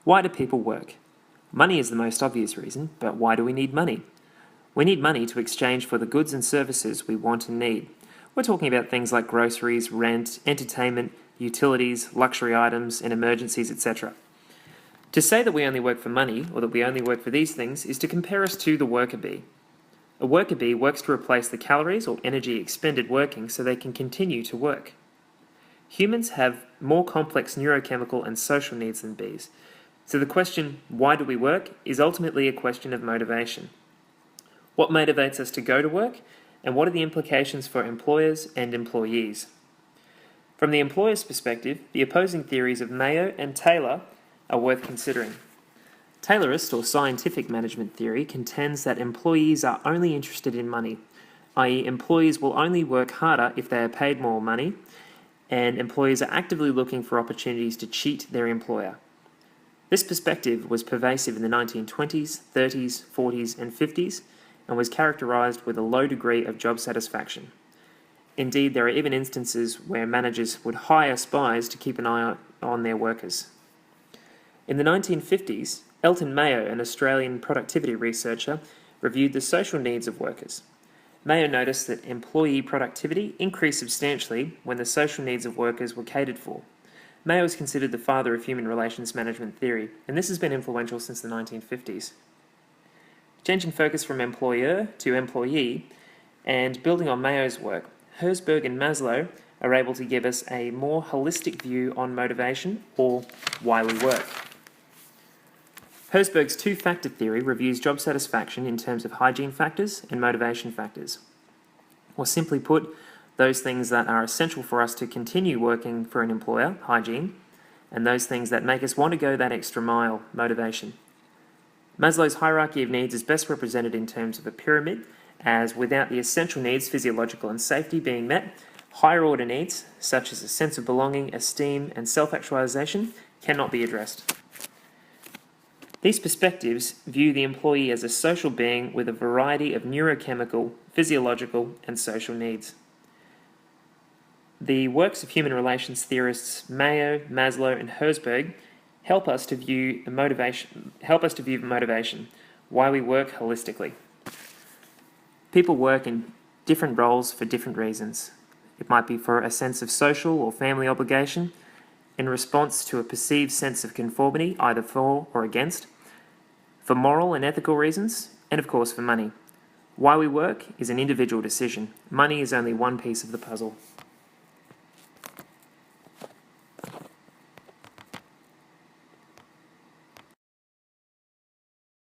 Why do people work? Money is the most obvious reason, but why do we need money? We need money to exchange for the goods and services we want and need. We're talking about things like groceries, rent, entertainment, utilities, luxury items, and emergencies, etc. To say that we only work for money, or that we only work for these things, is to compare us to the worker bee. A worker bee works to replace the calories or energy expended working so they can continue to work. Humans have more complex neurochemical and social needs than bees. So the question, why do we work, is ultimately a question of motivation. What motivates us to go to work, and what are the implications for employers and employees? From the employer's perspective, the opposing theories of Mayo and Taylor are worth considering. Taylorist or scientific management theory contends that employees are only interested in money, i.e. employees will only work harder if they are paid more money, and employees are actively looking for opportunities to cheat their employer. This perspective was pervasive in the 1920s, 30s, 40s, and 50s, and was characterized with a low degree of job satisfaction. Indeed, there are even instances where managers would hire spies to keep an eye on their workers. In the 1950s, Elton Mayo, an Australian productivity researcher, reviewed the social needs of workers. Mayo noticed that employee productivity increased substantially when the social needs of workers were catered for. Mayo is considered the father of human relations management theory, and this has been influential since the 1950s. Changing focus from employer to employee, and building on Mayo's work, Herzberg and Maslow are able to give us a more holistic view on motivation, or why we work. Herzberg's two-factor theory reviews job satisfaction in terms of hygiene factors and motivation factors. Or simply put, those things that are essential for us to continue working for an employer, hygiene, and those things that make us want to go that extra mile, motivation. Maslow's hierarchy of needs is best represented in terms of a pyramid, as without the essential needs, physiological and safety, being met, higher order needs, such as a sense of belonging, esteem, and self-actualization, cannot be addressed. These perspectives view the employee as a social being with a variety of neurochemical, physiological, and social needs. The works of human relations theorists Mayo, Maslow, and Herzberg help us to view motivation, why we work holistically. People work in different roles for different reasons. It might be for a sense of social or family obligation, in response to a perceived sense of conformity, either for or against, for moral and ethical reasons, and of course for money. Why we work is an individual decision. Money is only one piece of the puzzle.